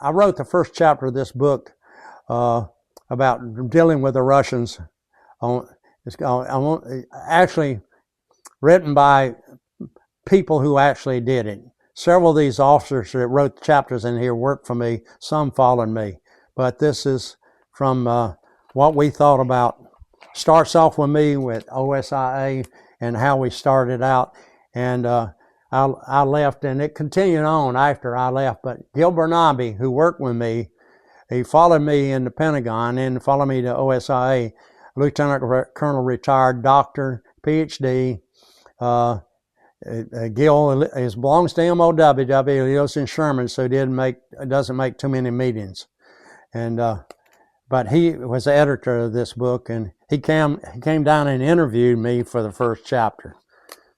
I wrote the first chapter of this book about dealing with the Russians. Actually written by people who actually did it. Several of these officers that wrote chapters in here worked for me. Some followed me. But this is from what we thought about. Starts off with me with OSIA and how we started out. And I left, and it continued on after I left. But Gil Bernabe, who worked with me, he followed me in the Pentagon and followed me to OSIA. Lieutenant Colonel, retired doctor, PhD. Gil belongs to MOWW. He lives in Sherman, so he doesn't make too many meetings. And but he was the editor of this book, and he came down and interviewed me for the first chapter.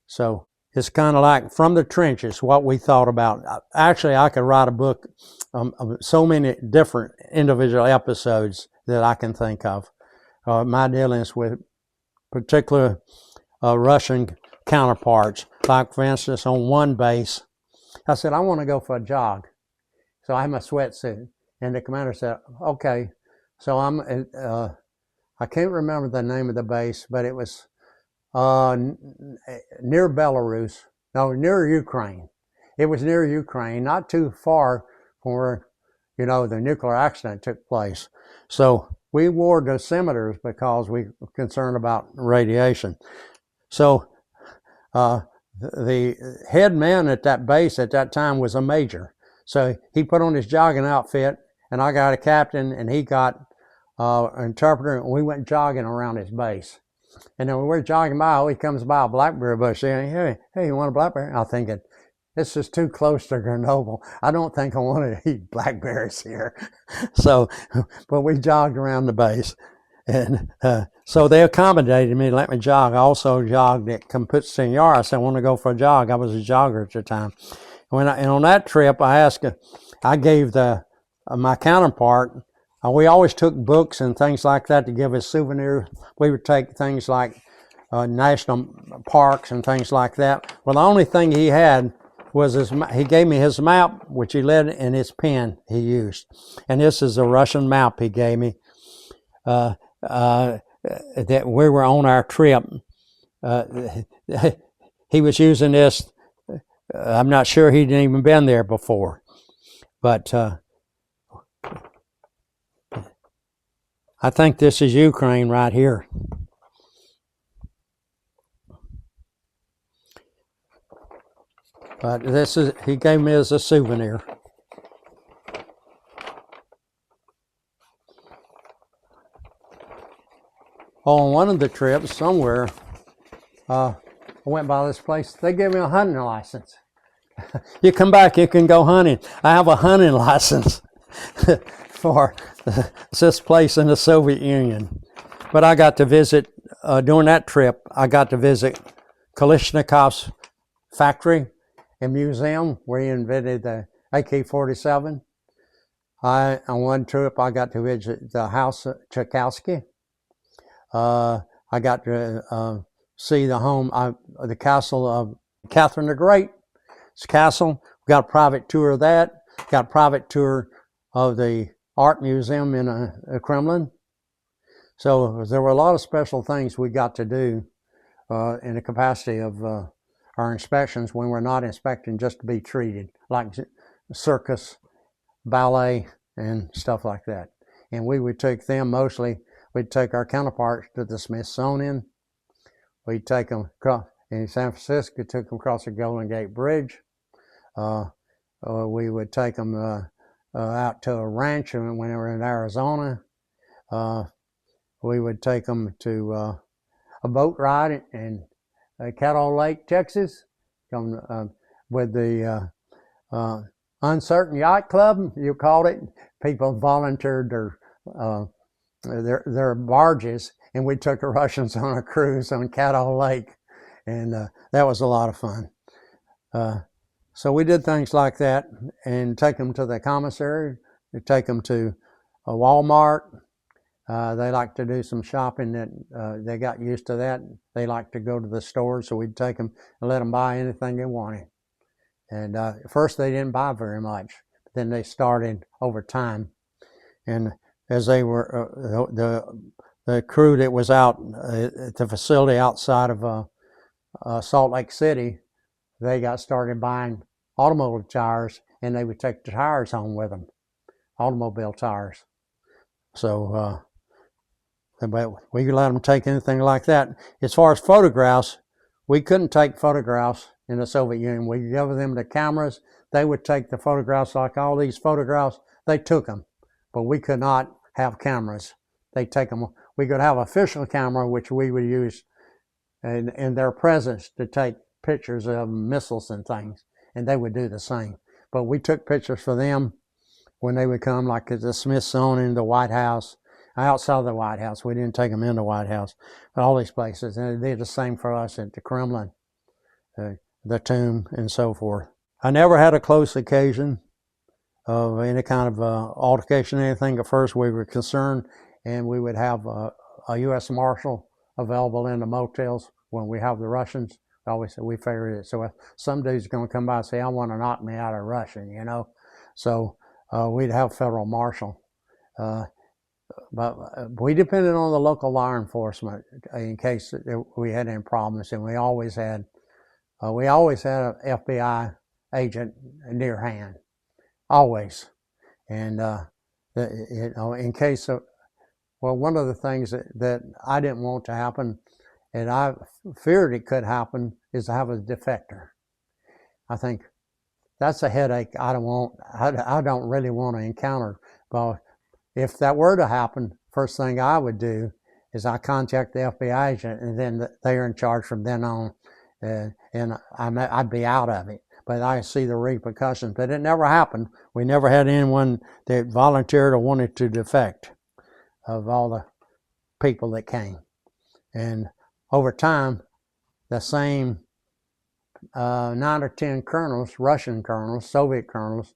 So it's kind of like from the trenches, what we thought about. Actually, I could write a book of so many different individual episodes that I can think of. My dealings with particular Russian counterparts. Like, for instance, on one base, I said, I want to go for a jog. So I had my sweatsuit. And the commander said, okay. So I can't remember the name of the base, but it was near Belarus. No, near Ukraine. It was near Ukraine, not too far from where, the nuclear accident took place. So we wore dosimeters because we were concerned about radiation. So the head man at that base at that time was a major. So he put on his jogging outfit, and I got a captain, and he got an interpreter, and we went jogging around his base. And then when we're jogging by, he comes by a blackberry bush saying, hey, you want a blackberry? I'm thinking, this is too close to Grenoble. I don't think I want to eat blackberries here. So, but we jogged around the base. And so they accommodated me to let me jog. I also jogged at Compostanyar. I said, I want to go for a jog. I was a jogger at the time. And on that trip, I gave my counterpart, we always took books and things like that to give as souvenirs. We would take things like national parks and things like that. Well, the only thing he had was he gave me his map, which he led in his pen he used. And this is a Russian map he gave me. That we were on our trip. He was using this. I'm not sure he'd even been there before, but I think this is Ukraine right here. But he gave me as a souvenir. On one of the trips somewhere, I went by this place. They gave me a hunting license. You come back, you can go hunting. I have a hunting license for this place in the Soviet Union. But I got to visit, during that trip, I got to visit Kalashnikov's factory and museum where he invented the AK-47. On one trip, I got to visit the house of Tchaikovsky. I got to see the castle of Catherine the Great's castle. Got a private tour of that. Got a private tour of the art museum in the Kremlin. So there were a lot of special things we got to do in the capacity of our inspections when we're not inspecting just to be treated, like circus, ballet, and stuff like that. And we would take them mostly. We'd take our counterparts to the Smithsonian. We'd take them in San Francisco, took them across the Golden Gate Bridge. We would take them out to a ranch when they were in Arizona. We would take them to a boat ride in Caddo Lake, Texas, with the Uncertain Yacht Club, you called it. People volunteered their barges, and we took the Russians on a cruise on Caddo Lake, and that was a lot of fun. So we did things like that, and take them to the commissary. We take them to a Walmart. They like to do some shopping. That they got used to that. They like to go to the stores, so we'd take them and let them buy anything they wanted. And at first they didn't buy very much. than they started over time. And as they were, the crew that was out at the facility outside of Salt Lake City, they got started buying automobile tires, and they would take the tires home with them, automobile tires. So but we could let them take anything like that. As far as photographs, we couldn't take photographs in the Soviet Union. We gave them the cameras. They would take the photographs, like all these photographs. They took them, but we could not have cameras. They take them. We could have official camera, which we would use in their presence to take pictures of missiles and things, and they would do the same. But we took pictures for them when they would come, like at the Smithsonian, the White House, outside the White House. We didn't take them in the White House, but all these places. And they did the same for us at the Kremlin, the tomb, and so forth. I never had a close occasion of any kind of altercation or anything. At first, we were concerned, and we would have a U.S. Marshal available in the motels when we have the Russians. Always we figured it. So if some dude's going to come by and say, "I want to knock me out of Russian," you know, so we'd have federal marshal. But we depended on the local law enforcement in case we had any problems, and we always had an FBI agent near hand, always. And you know, in case of, well, one of the things that I didn't want to happen, and I feared it could happen, is to have a defector. I think that's a headache I don't really want to encounter. But if that were to happen, first thing I would do is I contact the FBI agent, and then they're in charge from then on, and I'd be out of it. But I see the repercussions. But it never happened. We never had anyone that volunteered or wanted to defect of all the people that came. And over time, the same 9 or 10 colonels, Russian colonels, Soviet colonels,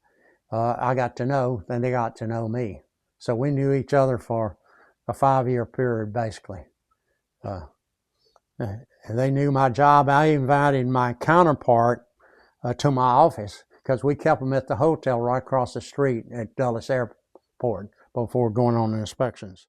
I got to know, then they got to know me. So we knew each other for a 5-year period, basically. And they knew my job. I invited my counterpart to my office, because we kept them at the hotel right across the street at Dulles Airport before going on the inspections.